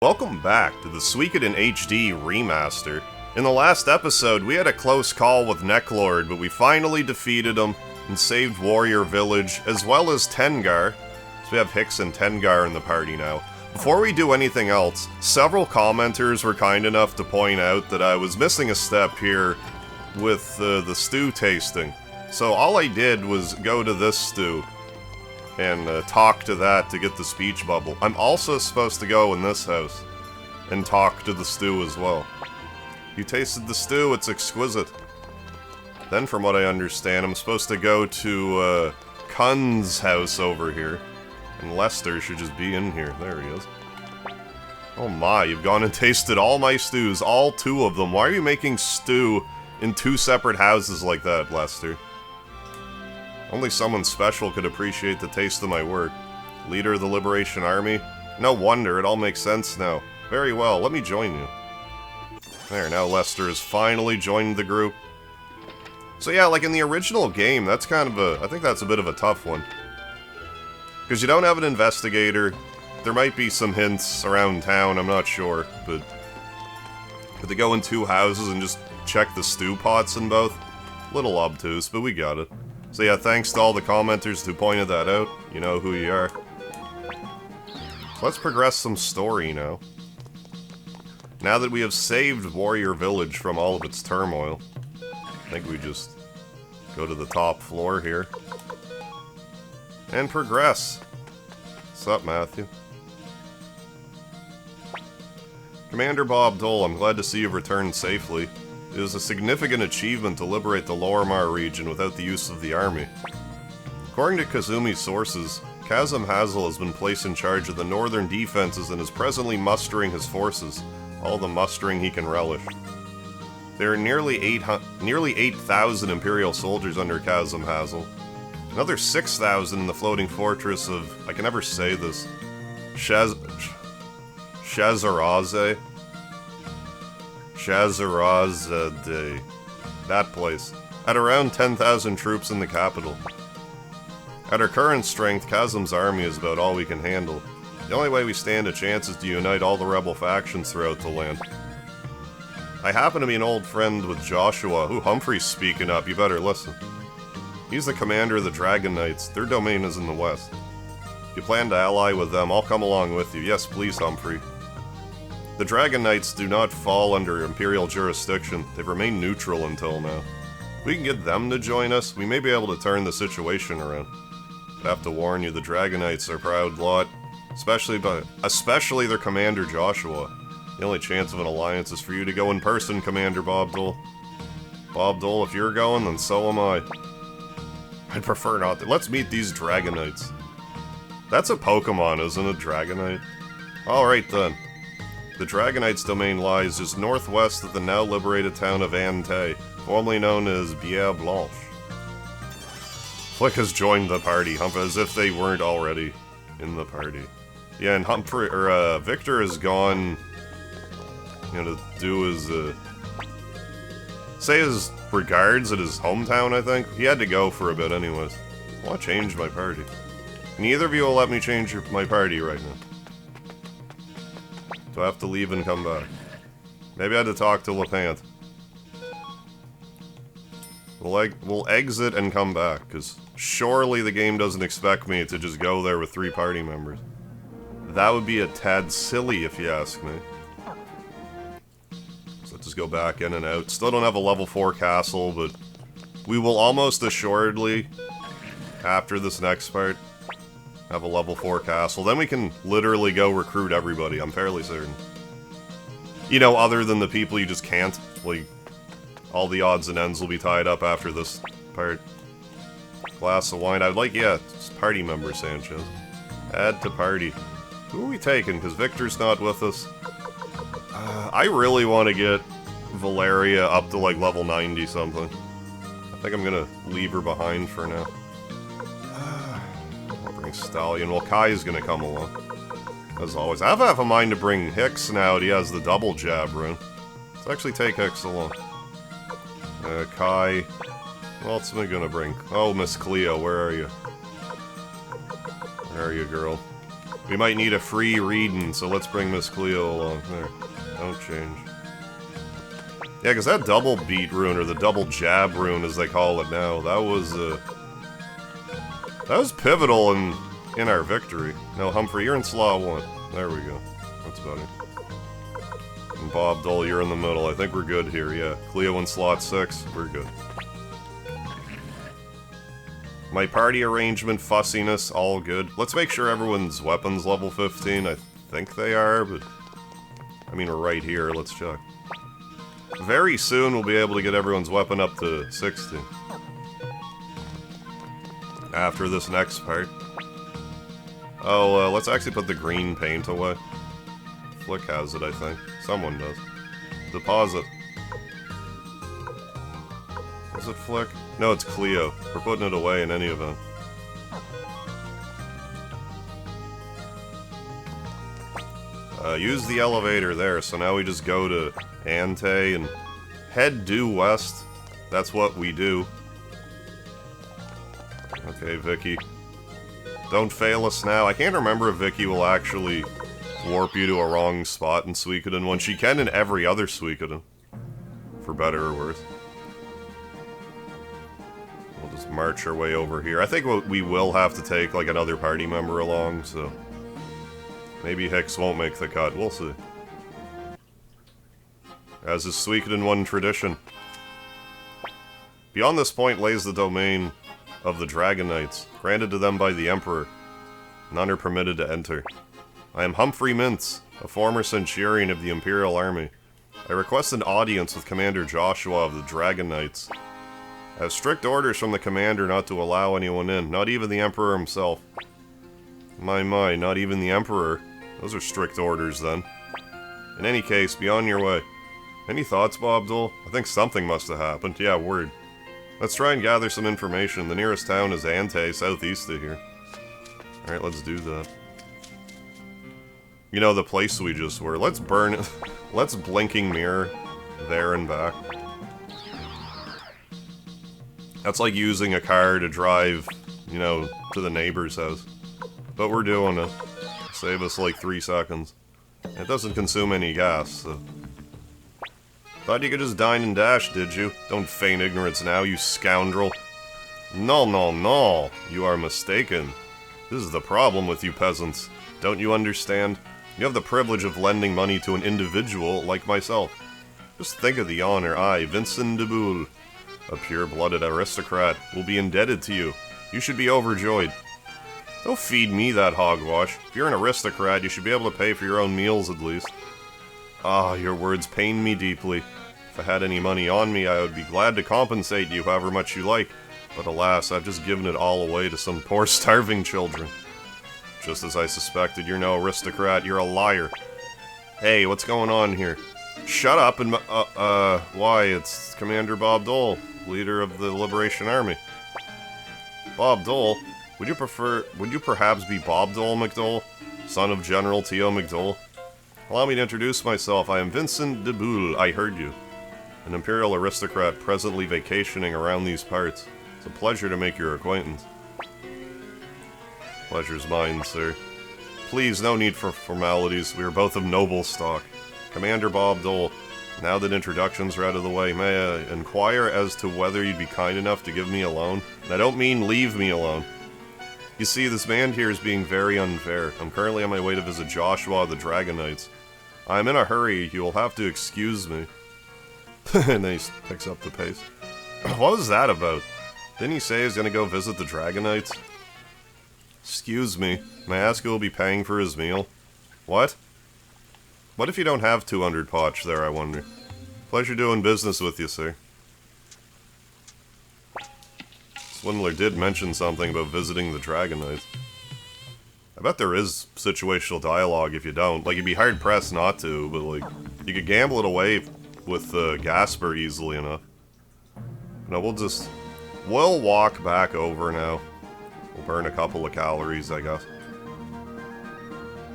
Welcome back to the Suikoden HD Remaster. In the last episode, we had a close call with Necklord, but we finally defeated him and saved Warrior Village, as well as Tengar. So we have Hicks and Tengar in the party now. Before we do anything else, several commenters were kind enough to point out that I was missing a step here with the stew tasting. So all I did was go to this stew and talk to that to get the speech bubble. I'm also supposed to go in this house and talk to the stew as well. You tasted the stew, it's exquisite. Then from what I understand, I'm supposed to go to Kun's house over here. And Lester should just be in here. There he is. Oh my, you've gone and tasted all my stews, all two of them. Why are you making stew in two separate houses like that, Lester? Only someone special could appreciate the taste of my work. Leader of the Liberation Army? No wonder, it all makes sense now. Very well, let me join you. There, now Lester has finally joined the group. So yeah, like in the original game, that's kind of I think that's a bit of a tough one. Because you don't have an investigator. There might be some hints around town, I'm not sure, but to go in two houses and just check the stew pots in both? Little obtuse, but we got it. So yeah, thanks to all the commenters who pointed that out. You know who you are. So let's progress some story now. Now that we have saved Warrior Village from all of its turmoil, I think we just go to the top floor here. And progress. What's up, Matthew? Commander Bob Dole, I'm glad to see you've returned safely. It is a significant achievement to liberate the Lorimar region without the use of the army. According to Kazumi's sources, Kazum Hazel has been placed in charge of the northern defenses and is presently mustering his forces, all the mustering he can relish. There are nearly 8,000 Imperial soldiers under Kazum Hazel, another 6,000 in the floating fortress of, I can never say this, Shazaraze? Shazaraze, that place, at around 10,000 troops in the capital. At our current strength, Kazum's army is about all we can handle. The only way we stand a chance is to unite all the rebel factions throughout the land. I happen to be an old friend with Joshua. Ooh, Humphrey's speaking up, you better listen. He's the commander of the Dragon Knights. Their domain is in the west. If you plan to ally with them, I'll come along with you. Yes, please, Humphrey. The Dragon Knights do not fall under Imperial jurisdiction. They've remained neutral until now. If we can get them to join us, we may be able to turn the situation around. But I have to warn you, the Dragon Knights are a proud lot. Especially their commander, Joshua. The only chance of an alliance is for you to go in person, Commander Bob Dole. Bob Dole, if you're going, then so am I. I'd prefer not to. Let's meet these Dragon Knights. That's a Pokemon, isn't it, Dragonite? Alright then. The Dragon Knight's domain lies just northwest of the now liberated town of Ante, formerly known as Bière Blanche. Flick has joined the party, as if they weren't already in the party. Yeah, and Victor has gone, you know, to do his, say his regards at his hometown, I think. He had to go for a bit anyways. I want to change my party. Neither of you will let me change my party right now. Do I have to leave and come back? Maybe I had to talk to LePant. We'll exit and come back, because surely the game doesn't expect me to just go there with 3 party members. That would be a tad silly, if you ask me. So let's just go back in and out. Still don't have a level 4 castle, but we will almost assuredly, after this next part, have a level 4 castle. Then we can literally go recruit everybody, I'm fairly certain. You know, other than the people you just can't. Like, all the odds and ends will be tied up after this part. Glass of wine. I'd like, yeah, it's party member, Sanchez. Add to party. Who are we taking? Because Victor's not with us. I really want to get Valeria up to, like, level 90 something. I think I'm gonna leave her behind for now. Stallion. Well, Kai's gonna come along. As always. I have half a mind to bring Hicks now that he has the double jab rune. Let's actually take Hicks along. Kai. What else am I gonna bring? Oh, Miss Cleo, where are you? Where are you, girl? We might need a free reading, so let's bring Miss Cleo along. There. Don't change. Yeah, because that double beat rune, or the double jab rune as they call it now, that was pivotal in our victory. No, Humphrey, you're in slot 1. There we go. That's better. And Bob Dole, you're in the middle. I think we're good here, yeah. Cleo in slot 6, we're good. My party arrangement, fussiness, all good. Let's make sure everyone's weapons level 15. I think they are, but... I mean, we're right here. Let's check. Very soon we'll be able to get everyone's weapon up to 60. After this next part. Oh, let's actually put the green paint away. Flick has it, I think. Someone does. Deposit. Was it Flick? No, it's Cleo. We're putting it away in any event. Use the elevator there, so now we just go to Ante and head due west. That's what we do. Okay, Vicky. Don't fail us now. I can't remember if Vicky will actually warp you to a wrong spot in Suikoden 1. She can in every other Suikoden. For better or worse. We'll just march our way over here. I think we will have to take, like, another party member along, so... maybe Hicks won't make the cut. We'll see. As is Suikoden 1 tradition. Beyond this point lays the domain of the Dragon Knights, granted to them by the Emperor. None are permitted to enter. I am Humphrey Mintz, a former Centurion of the Imperial Army. I request an audience with Commander Joshua of the Dragon Knights. I have strict orders from the Commander not to allow anyone in, not even the Emperor himself. My, not even the Emperor. Those are strict orders, then. In any case, be on your way. Any thoughts, Bob Dole? I think something must have happened. Yeah, word. Let's try and gather some information. The nearest town is Ante, southeast of here. Alright, let's do that. You know, the place we just were. Let's burn it. Let's blinking mirror there and back. That's like using a car to drive, you know, to the neighbor's house. But we're doing it. Save us like 3 seconds. It doesn't consume any gas, so... Thought you could just dine and dash, did you? Don't feign ignorance now, you scoundrel. No. You are mistaken. This is the problem with you peasants. Don't you understand? You have the privilege of lending money to an individual like myself. Just think of the honor I, Vincent de Boule, a pure-blooded aristocrat, will be indebted to you. You should be overjoyed. Don't feed me that hogwash. If you're an aristocrat, you should be able to pay for your own meals at least. Ah, your words pain me deeply. If I had any money on me, I would be glad to compensate you however much you like. But alas, I've just given it all away to some poor starving children. Just as I suspected, you're no aristocrat, you're a liar. Hey, what's going on here? Shut up and... why, it's Commander Bob Dole, leader of the Liberation Army. Bob Dole? Would you perhaps be Bob Dole McDole, son of General T.O. McDole? Allow me to introduce myself. I am Vincent de Boule. I heard you. An imperial aristocrat presently vacationing around these parts. It's a pleasure to make your acquaintance. Pleasure's mine, sir. Please, no need for formalities. We are both of noble stock. Commander Bob Dole, now that introductions are out of the way, may I inquire as to whether you'd be kind enough to give me a loan? And I don't mean leave me alone. You see, this man here is being very unfair. I'm currently on my way to visit Joshua of the Dragon Knights. I'm in a hurry, you will have to excuse me. And then he picks up the pace. What was that about? Didn't he say he's gonna go visit the Dragon Knights? Excuse me, may I ask who will be paying for his meal? What? What if you don't have 200 potch there, I wonder? Pleasure doing business with you, sir. Swindler did mention something about visiting the Dragon Knights. I bet there is situational dialogue if you don't. Like, you'd be hard-pressed not to, but, like, you could gamble it away with Gasper easily enough. No, we'll walk back over now. We'll burn a couple of calories, I guess.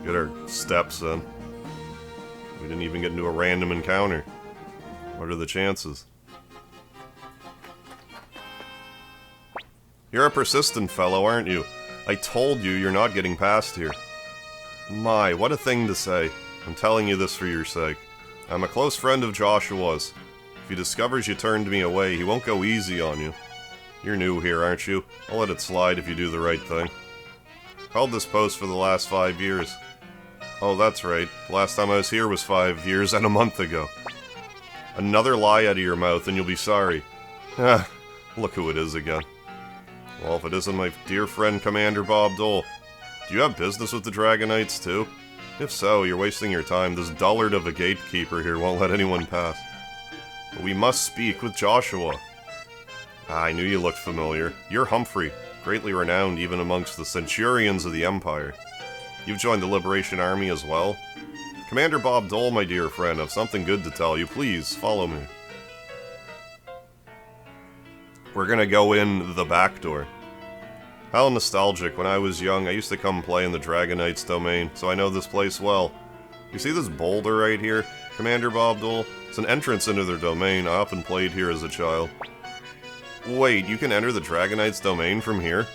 Get our steps in. We didn't even get into a random encounter. What are the chances? You're a persistent fellow, aren't you? I told you you're not getting past here. My, what a thing to say. I'm telling you this for your sake. I'm a close friend of Joshua's. If he discovers you turned me away, he won't go easy on you. You're new here, aren't you? I'll let it slide if you do the right thing. Held this post for the last 5 years. Oh, that's right. The last time I was here was 5 years and a month ago. Another lie out of your mouth and you'll be sorry. Ah, look who it is again. Well, if it isn't my dear friend Commander Bob Dole. Do you have business with the Dragonites too? If so, you're wasting your time. This dullard of a gatekeeper here won't let anyone pass. But we must speak with Joshua. Ah, I knew you looked familiar. You're Humphrey, greatly renowned even amongst the centurions of the Empire. You've joined the Liberation Army as well? Commander Bob Dole, my dear friend, have something good to tell you. Please, follow me. We're gonna go in the back door. How nostalgic. When I was young, I used to come play in the Dragonites domain, so I know this place well. You see this boulder right here, Commander Bob Dole? It's an entrance into their domain. I often played here as a child. Wait, you can enter the Dragonites domain from here?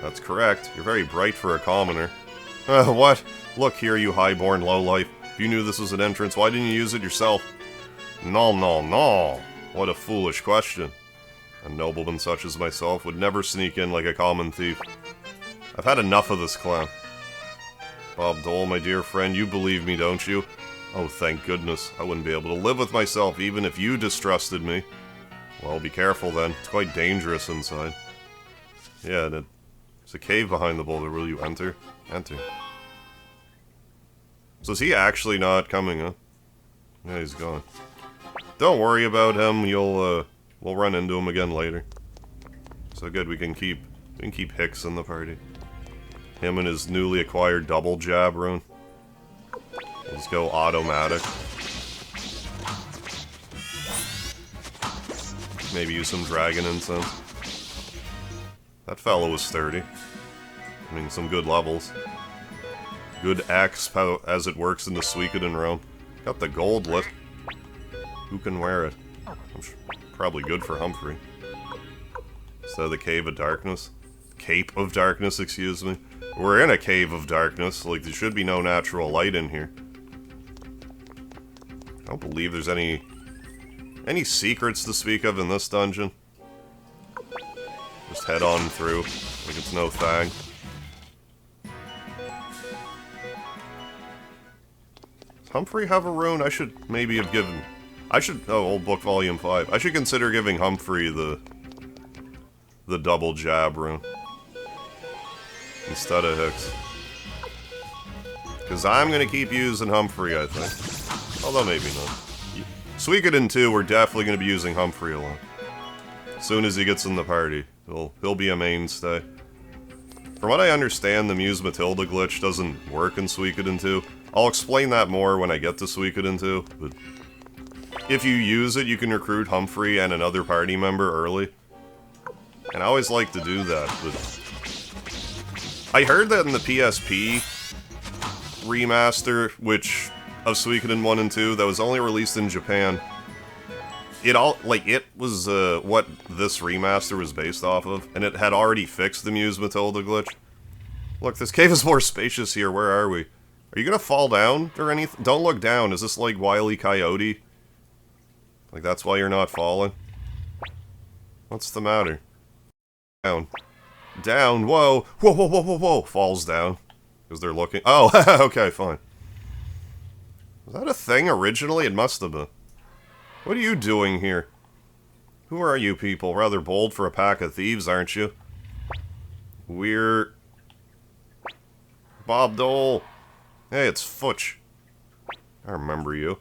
That's correct. You're very bright for a commoner. What? Look here, you highborn lowlife. If you knew this was an entrance, why didn't you use it yourself? No, no, no. What a foolish question. A nobleman such as myself would never sneak in like a common thief. I've had enough of this clown. Bob Dole, my dear friend, you believe me, don't you? Oh, thank goodness. I wouldn't be able to live with myself even if you distrusted me. Well, be careful then. It's quite dangerous inside. Yeah, there's a cave behind the boulder. Will you enter? Enter. So is he actually not coming, huh? Yeah, he's gone. Don't worry about him. We'll run into him again later. So good, we can keep Hicks in the party. Him and his newly acquired double jab rune. Let's go automatic. Maybe use some dragon incense. That fellow was sturdy. I mean, some good levels. Good axe as it works in the Suikoden realm. Got the goldlet. Who can wear it? Probably good for Humphrey. Instead of the Cave of Darkness. Cape of Darkness, excuse me. We're in a Cave of Darkness, like there should be no natural light in here. I don't believe there's any secrets to speak of in this dungeon. Just head on through, like it's no thing. Does Humphrey have a rune? I should maybe have given... oh, Old Book Volume 5. I should consider giving Humphrey the double jab rune. Instead of Hicks. Because I'm going to keep using Humphrey, I think. Although maybe not. Suikoden II, we're definitely going to be using Humphrey a lot. As soon as he gets in the party, he'll be a mainstay. From what I understand, the Muse Matilda glitch doesn't work in Suikoden II. I'll explain that more when I get to Suikoden II, but... if you use it, you can recruit Humphrey and another party member early. And I always like to do that, but... I heard that in the PSP remaster, of Suikoden 1 and 2, that was only released in Japan. It was what this remaster was based off of, and it had already fixed the Muse Matilda glitch. Look, this cave is more spacious here, where are we? Are you gonna fall down or anything? Don't look down, is this like Wile E. Coyote? Like, that's why you're not falling? What's the matter? Down. Down, whoa! Whoa, whoa, whoa, whoa, whoa! Falls down. Because they're looking... oh, okay, fine. Was that a thing originally? It must have been. What are you doing here? Who are you people? Rather bold for a pack of thieves, aren't you? We're... Bob Dole. Hey, it's Futch. I remember you.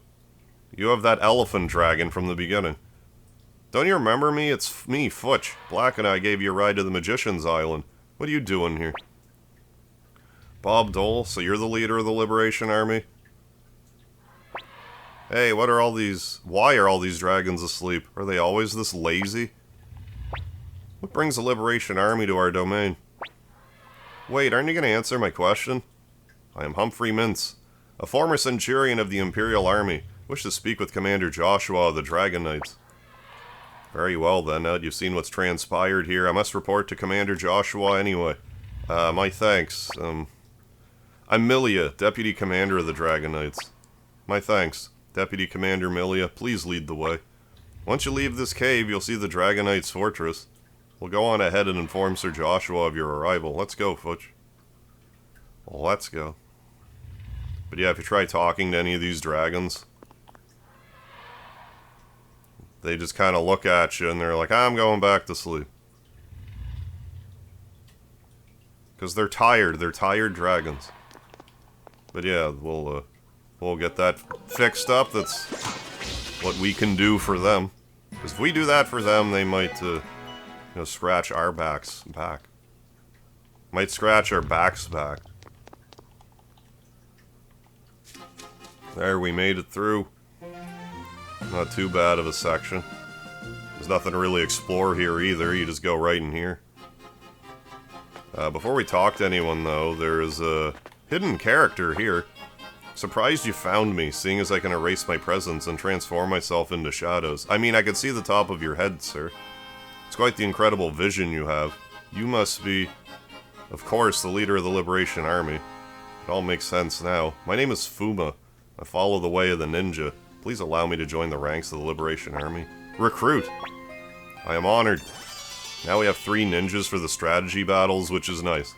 You have that elephant dragon from the beginning. Don't you remember me? It's me, Futch. Black and I gave you a ride to the Magician's Island. What are you doing here? Bob Dole, so you're the leader of the Liberation Army? Hey, why are all these dragons asleep? Are they always this lazy? What brings the Liberation Army to our domain? Wait, aren't you going to answer my question? I am Humphrey Mintz, a former centurion of the Imperial Army. Wish to speak with Commander Joshua of the Dragon Knights. Very well then, now that you've seen what's transpired here, I must report to Commander Joshua anyway. My thanks. I'm Milia, Deputy Commander of the Dragon Knights. My thanks. Deputy Commander Milia, please lead the way. Once you leave this cave, you'll see the Dragon Knights Fortress. We'll go on ahead and inform Sir Joshua of your arrival. Let's go, Futch. Well, let's go. But yeah, if you try talking to any of these dragons, they just kind of look at you and they're like, I'm going back to sleep. Because they're tired. They're tired dragons. But yeah, we'll get that fixed up. That's what we can do for them. Because if we do that for them, they might, scratch our backs back. Might scratch our backs back. There, we made it through. Not too bad of a section. There's nothing to really explore here either. You just go right in here. Before we talk to anyone, though, there is a hidden character here. Surprised you found me, seeing as I can erase my presence and transform myself into shadows. I mean, I can see the top of your head, sir. It's quite the incredible vision you have. You must be, of course, the leader of the Liberation Army. It all makes sense now. My name is Fuma. I follow the way of the ninja. Please allow me to join the ranks of the Liberation Army. Recruit! I am honored. Now we have 3 ninjas for the strategy battles, which is nice.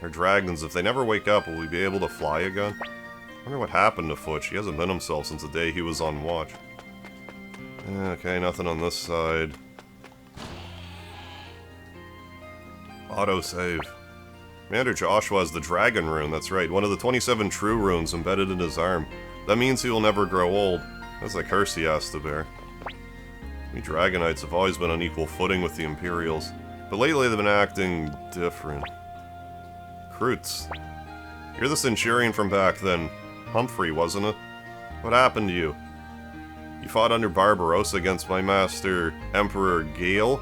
They're dragons. If they never wake up, will we be able to fly again? I wonder what happened to Futch. He hasn't been himself since the day he was on watch. Okay, nothing on this side. Autosave. Commander Joshua has the Dragon Rune, that's right. One of the 27 true runes embedded in his arm. That means he will never grow old. That's the curse he has to bear. We Dragon Knights have always been on equal footing with the Imperials, but lately they've been acting different. Krutz. You're the Centurion from back then. Humphrey, wasn't it? What happened to you? You fought under Barbarossa against my master, Emperor Gale,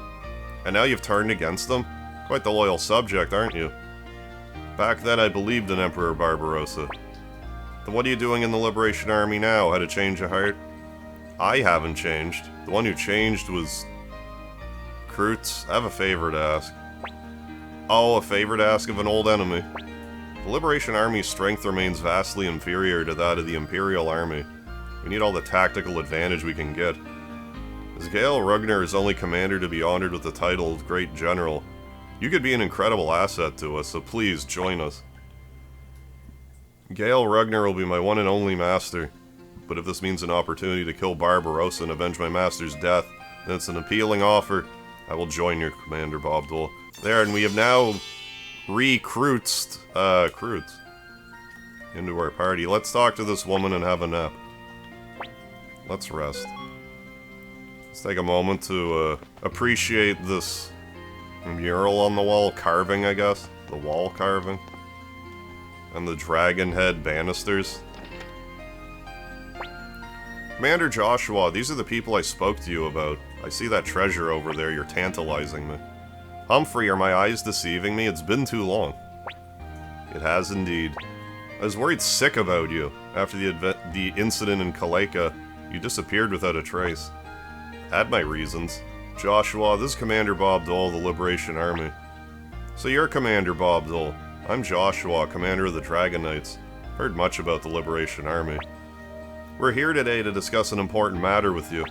and now you've turned against them? Quite the loyal subject, aren't you? Back then I believed in Emperor Barbarossa. Then what are you doing in the Liberation Army now? Had a change of heart? I haven't changed. The one who changed was... Krutz. I have a favor to ask. Oh, a favor to ask of an old enemy. The Liberation Army's strength remains vastly inferior to that of the Imperial Army. We need all the tactical advantage we can get. As Gale Rugner is only commander to be honored with the title of Great General, you could be an incredible asset to us, so please join us. Gale Rugner will be my one and only master, but if this means an opportunity to kill Barbarossa and avenge my master's death, then it's an appealing offer. I will join your commander, Bobdol. There, and we have now recruited Krutz into our party. Let's talk to this woman and have a nap. Let's rest. Let's take a moment to appreciate this mural on the wall, carving, I guess. The wall carving. And the dragon head banisters. Commander Joshua, these are the people I spoke to you about. I see that treasure over there, you're tantalizing me. Humphrey, are my eyes deceiving me? It's been too long. It has indeed. I was worried sick about you. After the incident in Kaleka, you disappeared without a trace. I had my reasons. Joshua, this is Commander Bob Dole of the Liberation Army. So you're Commander Bob Dole. I'm Joshua, Commander of the Dragon Knights. Heard much about the Liberation Army. We're here today to discuss an important matter with you.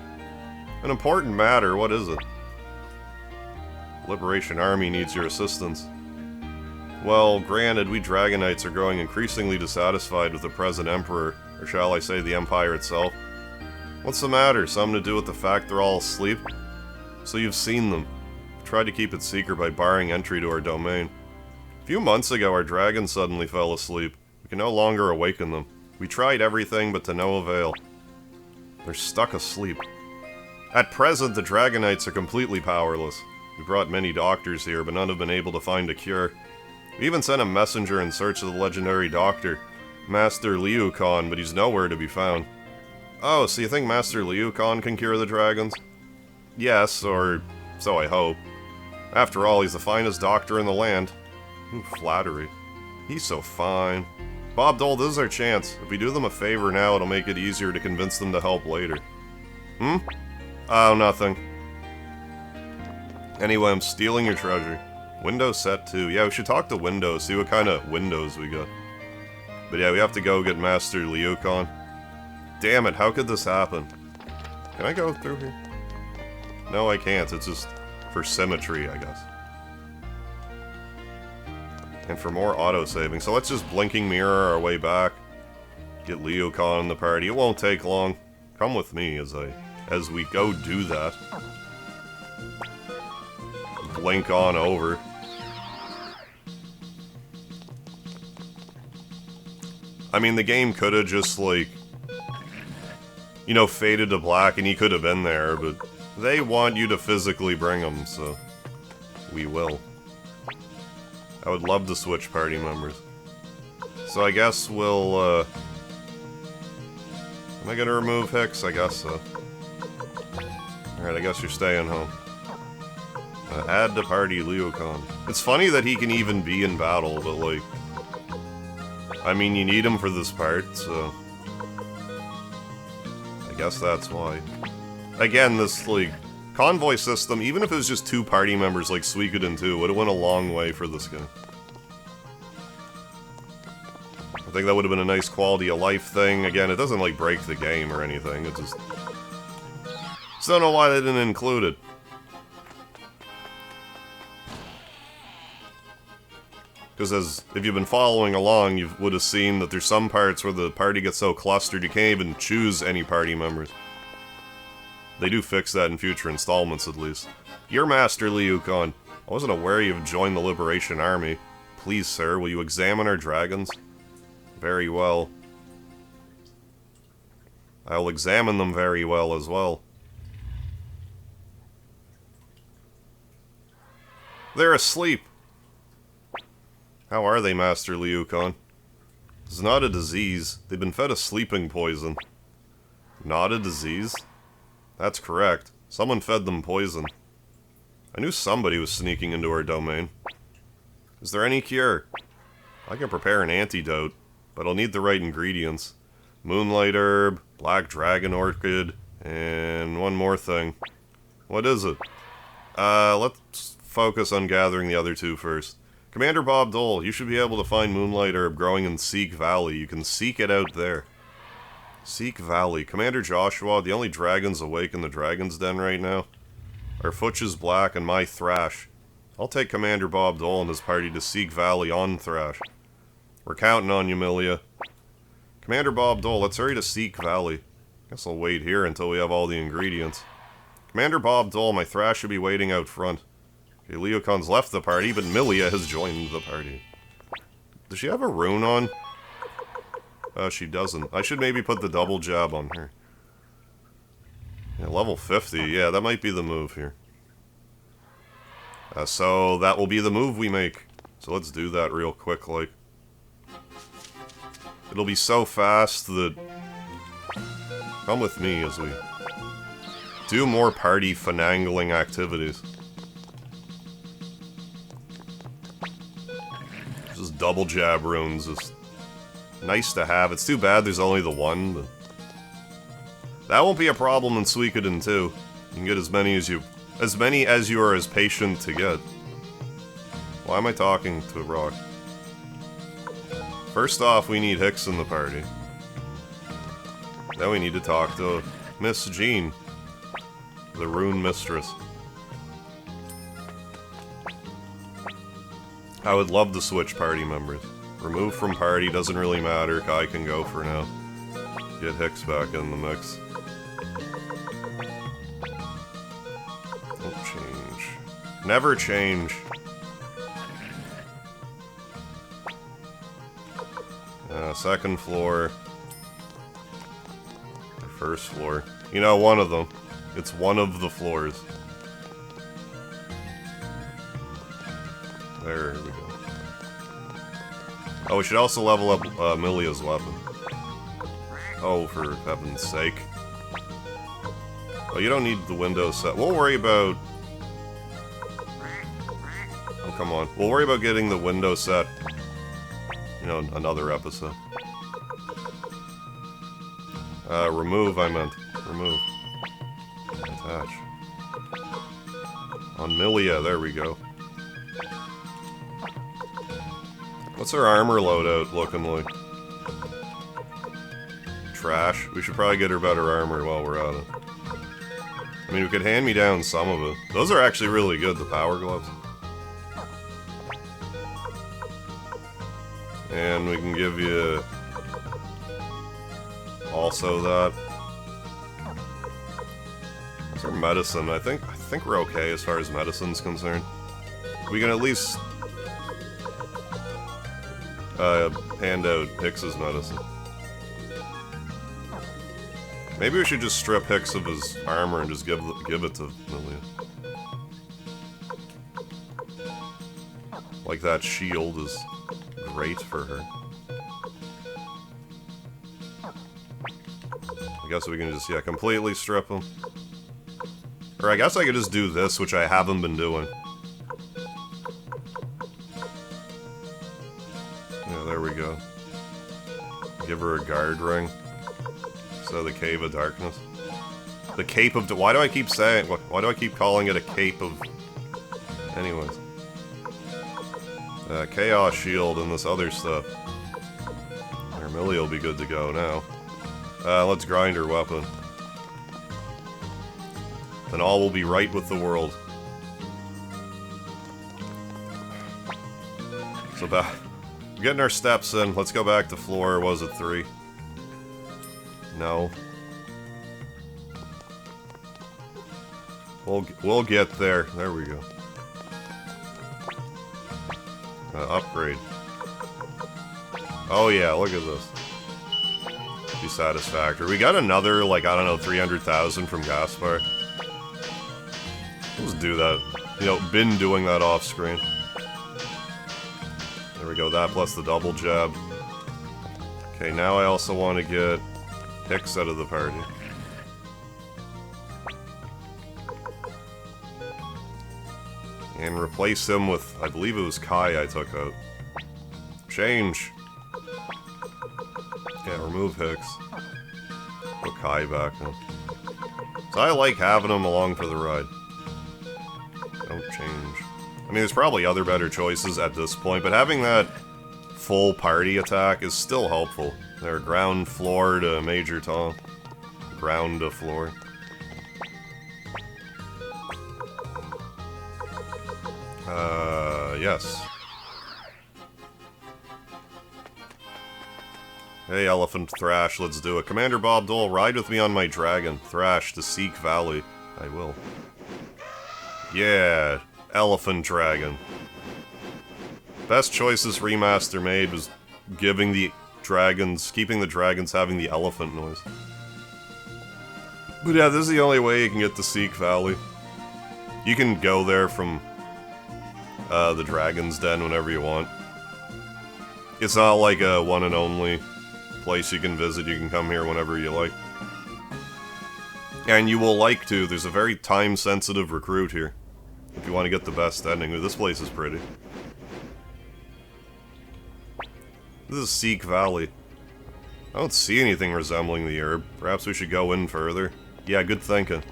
An important matter? What is it? Liberation Army needs your assistance. Well, granted, we Dragon Knights are growing increasingly dissatisfied with the present Emperor, or shall I say the Empire itself. What's the matter? Something to do with the fact they're all asleep? So you've seen them. Tried to keep it secret by barring entry to our domain. A few months ago, our dragons suddenly fell asleep. We can no longer awaken them. We tried everything, but to no avail. They're stuck asleep. At present, the Dragon Knights are completely powerless. We brought many doctors here, but none have been able to find a cure. We even sent a messenger in search of the legendary doctor, Master Liu Khan, but he's nowhere to be found. Oh, so you think Master Liu Khan can cure the dragons? Yes, or so I hope. After all, he's the finest doctor in the land. Ooh, flattery. He's so fine. Bob Dole, this is our chance. If we do them a favor now, it'll make it easier to convince them to help later. Oh, nothing. Anyway, I'm stealing your treasure. Windows set 2. Yeah, we should talk to Windows, see what kind of windows we got. But yeah, we have to go get Master Liukon. Damn it, how could this happen? Can I go through here? No, I can't. It's just for symmetry, I guess. And for more auto-saving. So let's just blinking mirror our way back. Get Liukon in the party. It won't take long. Come with me as we go do that. Blink on over. I mean, the game could have just, like, you know, faded to black and he could have been there, but they want you to physically bring him, so we will. I would love to switch party members. So I guess we'll, am I gonna remove Hicks? I guess so. Alright, I guess you're staying home. Add to party Liukon. It's funny that he can even be in battle, but, like, I mean, you need him for this part, so I guess that's why. Again, this, like, convoy system, even if it was just 2 party members like Suikoden II, would have went a long way for this guy. I think that would have been a nice quality of life thing. Again, it doesn't, like, break the game or anything, it just don't know why they didn't include it. Because if you've been following along, you would have seen that there's some parts where the party gets so clustered you can't even choose any party members. They do fix that in future installments, at least. Your Master Liukon. I wasn't aware you've joined the Liberation Army. Please, sir, will you examine our dragons? Very well. I will examine them very well as well. They're asleep. How are they, Master Liukon? It's not a disease. They've been fed a sleeping poison. Not a disease? That's correct. Someone fed them poison. I knew somebody was sneaking into our domain. Is there any cure? I can prepare an antidote, but I'll need the right ingredients. Moonlight herb, black dragon orchid, and one more thing. What is it? Let's focus on gathering the other 2 first. Commander Bob Dole, you should be able to find Moonlight Herb growing in Seek Valley. You can seek it out there. Seek Valley. Commander Joshua, the only dragons awake in the Dragon's Den right now are Futch's Black and my Thrash. I'll take Commander Bob Dole and his party to Seek Valley on Thrash. We're counting on you, Milia. Commander Bob Dole, let's hurry to Seek Valley. Guess I'll wait here until we have all the ingredients. Commander Bob Dole, my Thrash should be waiting out front. Okay, Liukon's left the party, but Milia has joined the party. Does she have a rune on? She doesn't. I should maybe put the double jab on her. Yeah, level 50. Yeah, that might be the move here. So that will be the move we make. So let's do that real quick, like. It'll be so fast that... Come with me as we do more party finagling activities. Just double jab runes is nice to have. It's too bad there's only the one, but that won't be a problem in Suikoden II. You can get as many as you are as patient to get. Why am I talking to Rock? First off, we need Hicks in the party. Then we need to talk to Miss Jean, the Rune Mistress. I would love to switch party members. Remove from party, doesn't really matter. Kai can go for now. Get Hicks back in the mix. Don't change. Never change. Second floor. Or first floor. You know, one of them. It's one of the floors. There we go. Oh, we should also level up Milia's weapon. Oh, for heaven's sake. Oh, you don't need the window set. We'll worry about... Oh, come on. We'll worry about getting the window set. You know, another episode. Remove, I meant. Remove. Attach. On Milia, there we go. What's our armor loadout looking like? Trash. We should probably get her better armor while we're at it. I mean, we could hand me down some of it. Those are actually really good, the power gloves. And we can give you also that. What's our medicine? I think we're okay as far as medicine's concerned. We can at least hand out Hicks's medicine. Maybe we should just strip Hicks of his armor and just give it to Milia. Like that shield is great for her. I guess we can just, yeah, completely strip him. Or I guess I could just do this, which I haven't been doing. Yeah, there we go. Give her a guard ring. So the Cave of Darkness. The Cape of... Why do I keep saying... Why do I keep calling it a Cape of... Anyways. Chaos Shield and this other stuff. Millie will be good to go now. Let's grind her weapon. Then all will be right with the world. So back... Getting our steps in. Let's go back to floor, was it 3? No. We'll get there. There we go. Upgrade. Oh yeah, look at this. Be satisfactory. We got another, like, I don't know, 300,000 from Gaspar. Let's do that. You know, been doing that off screen. There we go, that plus the double jab. Okay, now I also want to get Hicks out of the party. And replace him with, I believe it was Kai I took out. Change! Yeah, remove Hicks. Put Kai back in. So I like having him along for the ride. Don't change. I mean, there's probably other better choices at this point, but having that full party attack is still helpful. They're ground floor to major taunt. Ground to floor. Yes. Hey, Elephant Thrash, let's do it. Commander Bob Dole, ride with me on my dragon. Thrash to Seek Valley. I will. Yeah, Elephant Dragon. Best choice this remaster made was giving the dragons, keeping the dragons having the elephant noise. But yeah, this is the only way you can get to Seek Valley. You can go there from the Dragon's Den whenever you want. It's not like a one and only place you can visit. You can come here whenever you like. And you will like to. There's a very time-sensitive recruit here. If you want to get the best ending. Ooh, this place is pretty. This is Seek Valley. I don't see anything resembling the herb. Perhaps we should go in further. Yeah, good thinking.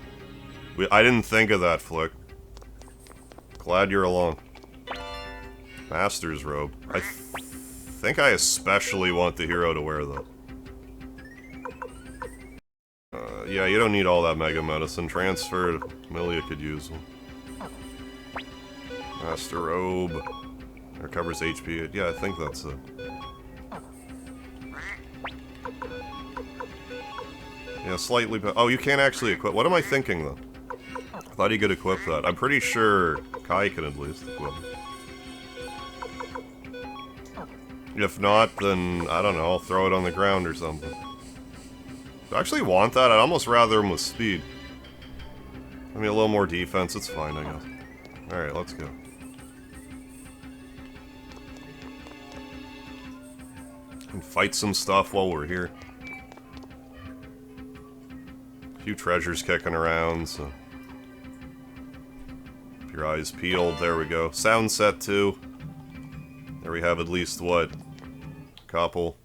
I didn't think of that, Flick. Glad you're along. Master's robe. I think I especially want the hero to wear that. Yeah, you don't need all that mega medicine. Transfer, Milia could use them. Master robe. Recovers HP. Yeah, I think that's it. Yeah, slightly. Oh, you can't actually equip. What am I thinking, though? I thought he could equip that. I'm pretty sure Kai can at least equip it. If not, then, I don't know, I'll throw it on the ground or something. Do I actually want that? I'd almost rather him with speed. I mean, a little more defense, it's fine, I guess. Alright, let's go. And fight some stuff while we're here. A few treasures kicking around, so... Keep your eyes peeled, there we go. Sound set too. There we have at least, what? Couple.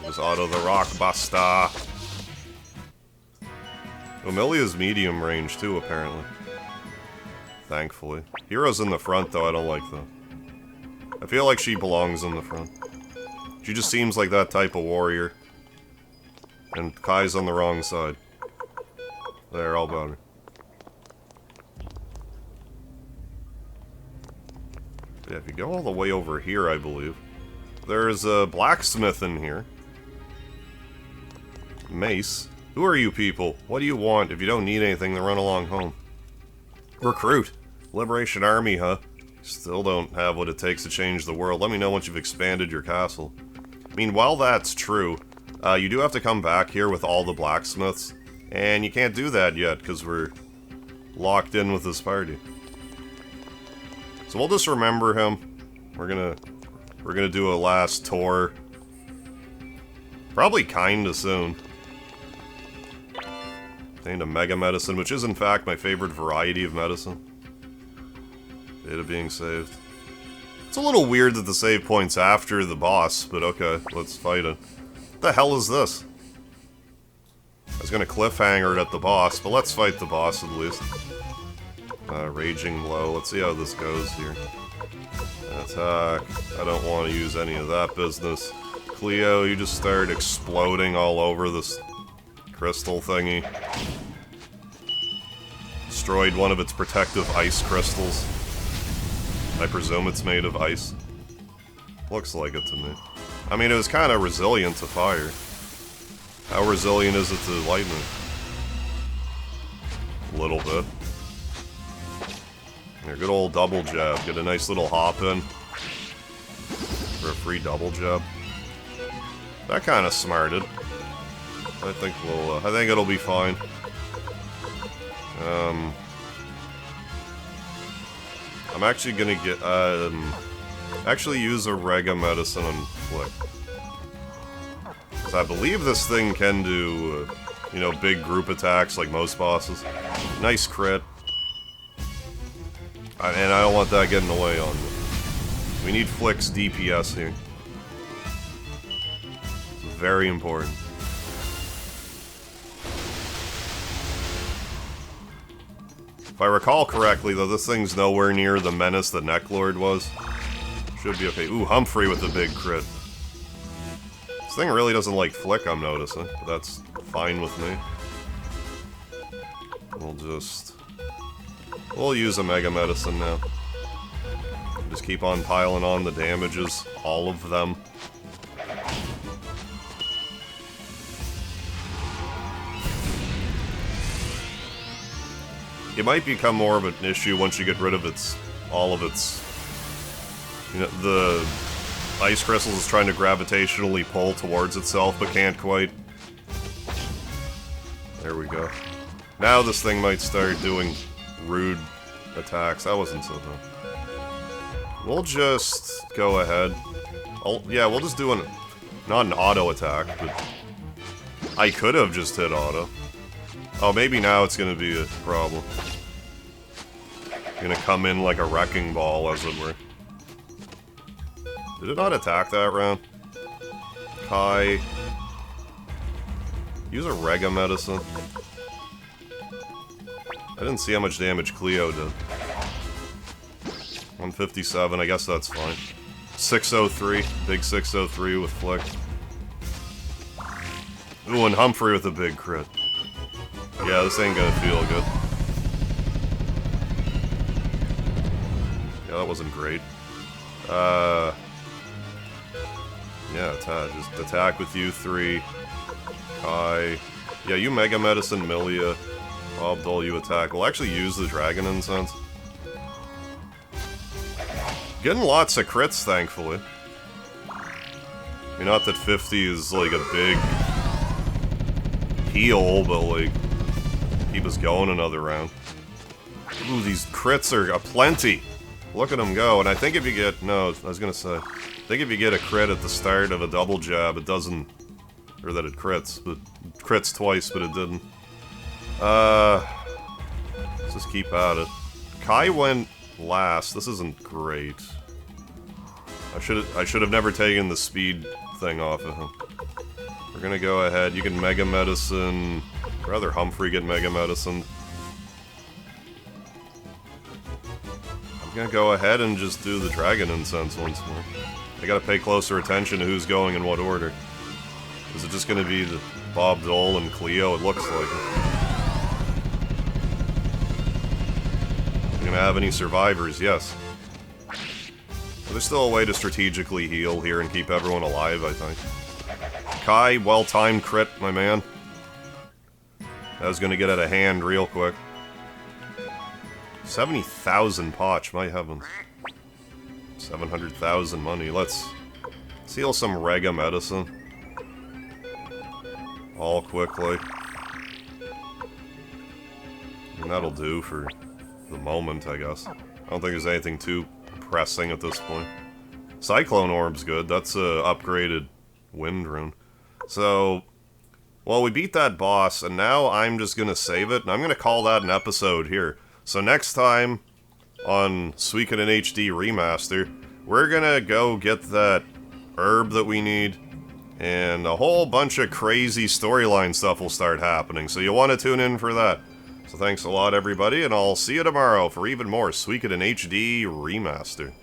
Just auto the rock buster. Amelia's medium range too, apparently. Thankfully. Heroes in the front, though, I don't like them. I feel like she belongs in the front. She just seems like that type of warrior. And Kai's on the wrong side. There, all about her. Yeah, if you go all the way over here, I believe. There's a blacksmith in here. Mace. Who are you people? What do you want? If you don't need anything, then run along home. Recruit. Liberation Army, huh? Still don't have what it takes to change the world. Let me know once you've expanded your castle. I mean, while that's true, you do have to come back here with all the blacksmiths. And you can't do that yet, because we're locked in with this party. So we'll just remember him. We're gonna do a last tour. Probably kinda soon. Obtained a mega medicine, which is in fact my favorite variety of medicine. Data being saved. It's a little weird that the save point's after the boss, but okay, let's fight it. What the hell is this? I was gonna cliffhanger it at the boss, but let's fight the boss at least. Raging blow. Let's see how this goes here. Attack. I don't want to use any of that business. Cleo, you just start exploding all over this crystal thingy. Destroyed one of its protective ice crystals. I presume it's made of ice. Looks like it to me. I mean, it was kind of resilient to fire. How resilient is it to lightning? A little bit. Here, good old double jab. Get a nice little hop in. For a free double jab. That kind of smarted. I think it'll be fine. I'm actually gonna get, actually use a Rega medicine on Flick. Because I believe this thing can do, you know, big group attacks like most bosses. Nice crit. And I don't want that getting away on me. We need Flick's DPS here. It's very important. If I recall correctly, though, this thing's nowhere near the menace that Necklord was. Should be okay. Ooh, Humphrey with the big crit. This thing really doesn't like Flick, I'm noticing. But that's fine with me. We'll use a Mega Medicine now. Just keep on piling on the damages. All of them. It might become more of an issue once you get rid of all of its... You know, the ice crystals is trying to gravitationally pull towards itself, but can't quite. There we go. Now this thing might start doing rude attacks. That wasn't so bad. We'll just go ahead. Yeah, we'll just do not an auto attack, but I could have just hit auto. Oh, maybe now it's gonna be a problem. Gonna come in like a wrecking ball, as it were. Did it not attack that round? Kai. Use a Rega medicine. I didn't see how much damage Cleo did. 157, I guess that's fine. 603, big 603 with Flick. Ooh, and Humphrey with a big crit. Yeah, this ain't gonna feel good. Yeah, that wasn't great. Yeah, just attack with you three. Kai. Yeah, you Mega Medicine, Milia. Abdul, you attack. We'll actually use the Dragon Incense. Getting lots of crits, thankfully. I mean, not that 50 is, like, a big heal, but, like, keep us going another round. Ooh, these crits are aplenty. Look at them go, and I think if you get... No, I was gonna say... I think if you get a crit at the start of a double jab, it doesn't... Or that it crits, but... Crits twice, but it didn't. Let's just keep at it. Kai went last. This isn't great. I should have never taken the speed thing off of him. We're gonna go ahead. You can Mega Medicine... Rather Humphrey get Mega Medicine. I'm I'm gonna go ahead and just do the Dragon Incense once more. I gotta pay closer attention to who's going in what order. Is it just gonna be the Bob Dole and Cleo? It looks like it. Gonna have any survivors? Yes. There's still a way to strategically heal here and keep everyone alive, I think. Kai, well-timed crit, my man. That was gonna get out of hand real quick. 70,000 potch, my heavens. 700,000 money. Let's heal some Rega medicine. All quickly. And that'll do for the moment, I guess. I don't think there's anything too pressing at this point. Cyclone Orb's good. That's a upgraded Wind Rune. So, well, we beat that boss, and now I'm just gonna save it, and I'm gonna call that an episode here. So next time on Suikoden HD Remaster, we're gonna go get that herb that we need, and a whole bunch of crazy storyline stuff will start happening, so you'll want to tune in for that. So thanks a lot, everybody, and I'll see you tomorrow for even more Suikoden HD Remaster.